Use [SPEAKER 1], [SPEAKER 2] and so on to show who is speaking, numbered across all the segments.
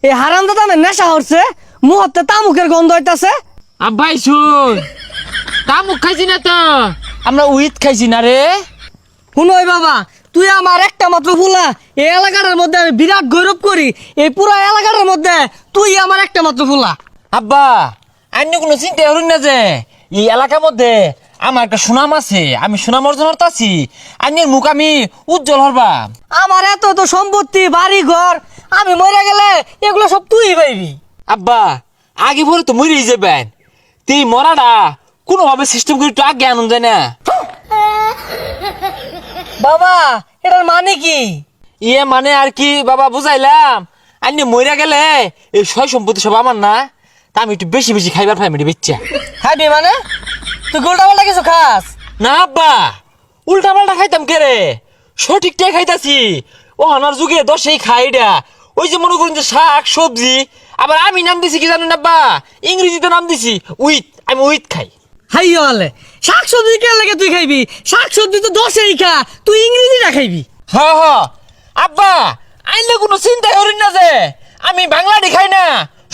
[SPEAKER 1] এই হারামজাদা আমার নেশা হচ্ছে, মুহূর্তে তামুকের গন্ধ হইতাছে।
[SPEAKER 2] আব্বাই শুন, তামুক খাইছি না তো, আমরা উইথ খাইছি না রে।
[SPEAKER 1] শুনই বাবা, তুই আমার একটা মাত্র ফুলা, এই এলাকাটার মধ্যে আমি বিরাট গৌরব করি। এই পুরো এলাকাটার মধ্যে তুই আমার একটা মাত্র ফুলা।
[SPEAKER 2] আব্বা অন্য কোনো চিন্তা করুন না যে এই এলাকার মধ্যে আমার একটা সুনাম আছে, আমি সুনাম অর্জন করতেছি। আন্যের মুখ আমি উজ্জ্বল হরবাম।
[SPEAKER 1] আমার এত তো সম্পত্তি, বাড়ি ঘর, আমি মরে গেলে এগুলো সব তুই পাইবি।
[SPEAKER 2] আব্বা আগে পরে তো মরেই যাবেন, তুই মরাটা কোনোভাবে সিস্টেম করে একটু আগে আনন্দ যায় না।
[SPEAKER 1] বাবা এটার মানে কি?
[SPEAKER 2] ইয়ে মানে আর কি বাবা বুঝাইলাম, আন্যে মরে গেলে এই সয় সম্পত্তি সব আমার না, তা আমি একটু বেশি বেশি খাইবার ফ্যামিলি বেচ্চা।
[SPEAKER 1] খাবি মানে? তুই গোলটা পাল্টা কিছু খাস?
[SPEAKER 2] না আব্বা, উল্টা পাল্টা খাইতাম কে রে, সঠিকটাই খাইতাছি। ও আনার যুগে দশেই খাইডা, ওই যে মনে করুন যে শাক সবজি, আবার আমি নাম দিছি কি জানেন আব্বা, ইংরেজিতে নাম দিছি উইথ, আমি উইথ খাই।
[SPEAKER 1] হাই হলে শাক সবজি কে লাগে তুই খাইবি? শাক সবজি তো দশেই খা, তুই ইংরেজিটা খাইবি।
[SPEAKER 2] হ হ আব্বা, আইলে কোনো চিন্তা করেন না যে আমি বাংলাটি খাই না,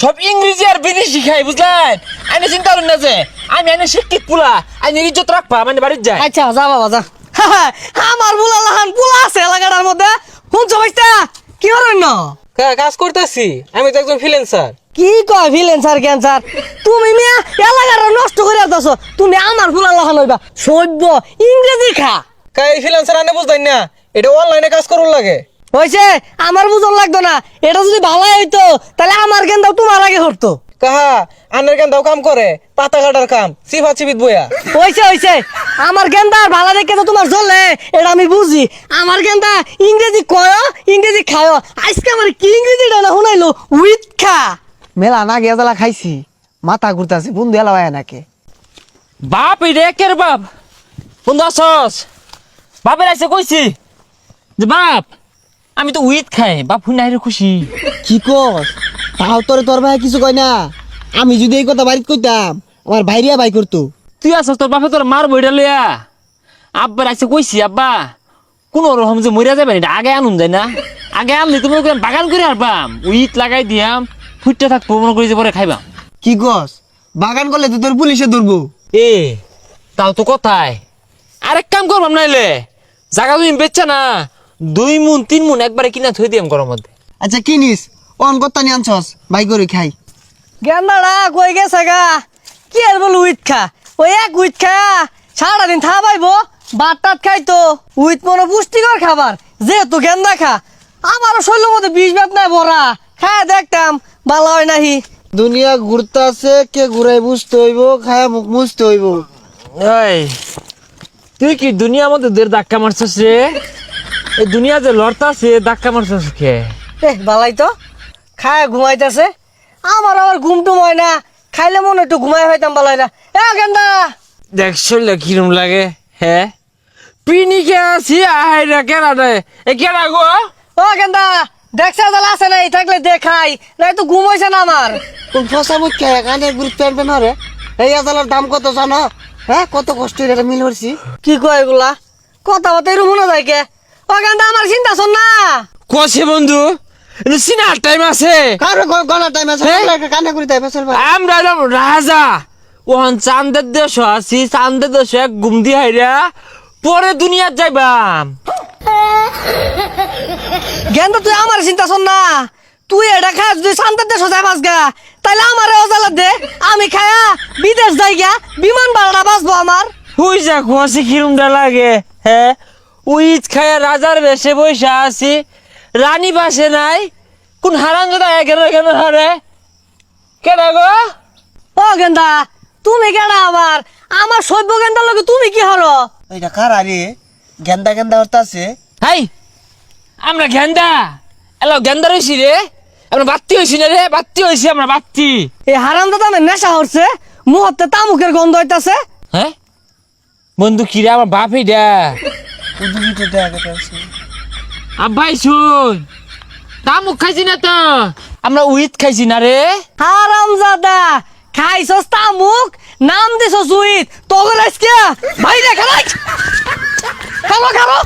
[SPEAKER 2] সব ইংরেজি আর বিদেশি খাই, বুঝলেন? আইনে চিন্তা করেন না যে আমি আইনে শিক্ষিত পুলা, আইনে ইজ্জত রাখবা মানে বাড়ির যায়।
[SPEAKER 1] আচ্ছা যা বাবা যা। আমার বুলা লাহান পুলা আছে এলাকাটার মধ্যে, শুনছ ভাইস্তা? কি করেন না?
[SPEAKER 2] কাজ করতেছি, আমি তো একজন ফ্রিল্যান্সার।
[SPEAKER 1] কি কয় ফ্রিল্যান্সার ক্যান্সার? তুমি মিয়া এলাকাটা নষ্ট করে আসছো, তুমি আমার ফুলা লাহান হইবা সভ্য ইংরেজি খা।
[SPEAKER 2] কাই ফ্রিল্যান্সার আনে বুঝতেন না, এটা অনলাইনে কাজ করুন লাগে।
[SPEAKER 1] হয়েছে, আমার বুঝন লাগতো না। এটা যদি ভালো হইতো তাহলে আমার গেন্দাও তোমার আগে হতো।
[SPEAKER 2] কাহা আনের কেন দাও কাম করে, পাতা কাটার কাম, সিফা চিবিত বইয়া।
[SPEAKER 1] হয়েছে হয়েছে, আমার গেন্দা আর ভালো দেখে তো তোমার চলে, এটা আমি বুঝি। আমার গেন্দা ইংরেজি কয়, ইংরেজি খায়, আজকে আমার কি ইংরেজিটা না শুনাইলো, উইথ খা। মেলা না গিয়া জ্বালা খাইছি, মাথা ঘুরতাছে, বন্ধু এলা হয় নাকি?
[SPEAKER 2] বাপ রে কের বাপ, বন্ধু আসস? বাপের আইসে কইছি যে বাপ আমি তো উইথ খাই, বাপ শুনাই রে খুশি।
[SPEAKER 3] কি কস? তাও তোর ভাই কিছু কয় না? আমি যদি এই কথা বাড়িতে কইতাম, আমার ভাইরিয়া ভাই করতো।
[SPEAKER 2] তুই আসস, তোর বাপে তোর মার বইটা লইয়া। আব্বার আইসে কইছি আব্বা কোন রকম যে মরিয়া যাবে এটা আগে আনুন যায় না, আগে আনলে তুমি বাগান করে আরবাম, উইথ লাগাই দিয়াম, ফুটতে থাকবো, মনে করি যে পরে খাইবাম।
[SPEAKER 3] কি কস? বাগান করলে তো তোর পুলিশে ধরবো।
[SPEAKER 2] এ তাও তো কথাই, আরেক কাম করবাম নাইলে জায়গা তুমি বেচছা না, 2 মুন 3 মুন একবারে কিনা থই দিয়াম ঘরের মধ্যে।
[SPEAKER 3] আচ্ছা কিনিস, অন কত্তা নিয়ে আনছস, ভাই করে খাই।
[SPEAKER 1] গেন্দাটা কই গেছে গা? কি আর বল উইথ খা, ওই এক উইথ খা সারাদিন থা পাইবো, ভাত টাত খাইতো। উইথ মনে পুষ্টিকর খাবার, যেহেতু গেন্দা খা। আমারও শৈলের মধ্যে 20 ভাত নাই ভরা, খায় দেখতাম ভালো হয় নাহি।
[SPEAKER 3] দুনিয়া ঘুরতে আছে, কে ঘুরাই বুঝতে হইব, খায়া মুখ মুছতে হইব।
[SPEAKER 2] এই তুই কি দুনিয়ার মধ্যে দের ধাক্কা মারছস রে? এই দুনিয়া যে লড়তাছে ধাক্কা মারছস কে?
[SPEAKER 1] ভালাই তো খায় ঘুমাইতেছে, আমার আবার ঘুম টুম হয় না, খাইলে মনে একটু ঘুমাই হইতাম ভালাই না। গেন্দা
[SPEAKER 2] দেখ শরীরে কিরম লাগে, হ্যাঁ পিনিকে আছি আহাইরা কেনা দেয় এ কেনা গো।
[SPEAKER 1] ও গেন্দা দেখছে জাল আছে নাই, থাকলে দেখাই নাই তো ঘুম হয়েছে না আমার।
[SPEAKER 3] কোন ফসা মুখ খায় কানে ঘুরতে পারবে না রে? এই আদালার দাম কত জানো? হ্যাঁ, কত কষ্ট এটা মিল করছি।
[SPEAKER 1] কি কয় এগুলা কথা বার্তা এরকম মনে যায় কে? ও গেন্দা আমার চিন্তা শোন না।
[SPEAKER 2] কষে বন্ধু সিনার টাইম আছে,
[SPEAKER 3] কারো গলা টাইম আছে, কানে ঘুরি টাইম আছে।
[SPEAKER 2] আমরা এলাম রাজা ওহান চান্দের দেশ আছি, চান্দের দেশে ঘুম দি হাইরা পরে দুনিয়ার যাইবাম।
[SPEAKER 1] গেন্দা তুই আমার চিন্তা শোন না, তুই এটা খা যদি শান্তার দেশ যায় বাস গা, তাইলে আমার অজালা দে, আমি খায়া বিদেশ যাই গা, বিমান ভাড়াটা বাঁচবো আমার।
[SPEAKER 2] হুই যা কষে কিরমটা লাগে, হ্যাঁ উইচ খায়া রাজার বেশে বৈশা আছি, রানী বাসে নাই, কোন হারান যদি কেন কেন হারে কেন গো?
[SPEAKER 1] ও গেন্দা তুমি কেডা আমার? আমার সভ্য গেন্দার লগে তুমি কি হরো?
[SPEAKER 3] এটা কার আরে গেন্দা গেন্দা হতে আছে?
[SPEAKER 2] হাই আমরা গেন্দা এলো গেন্দা রয়েছি রে, আমরা বাত্তি হয়েছি না রে, বাত্তি হয়েছি আমরা বাত্তি।
[SPEAKER 1] এই হারাম দাদা আমার নেশা হচ্ছে, মুহূর্তে তামুকের গন্ধ হইতাছে।
[SPEAKER 2] হ্যাঁ বন্ধু কিরে আমার বাপ এইটা। আব্বাই শুন, তামুক খাইছি না তো, আমরা উইথ খাইছি না রে।
[SPEAKER 1] হারাম জাদা খাইছস তামুক, নাম দিছস উইথ, তোর আজকে ভাই রে খালাই খালো খালো।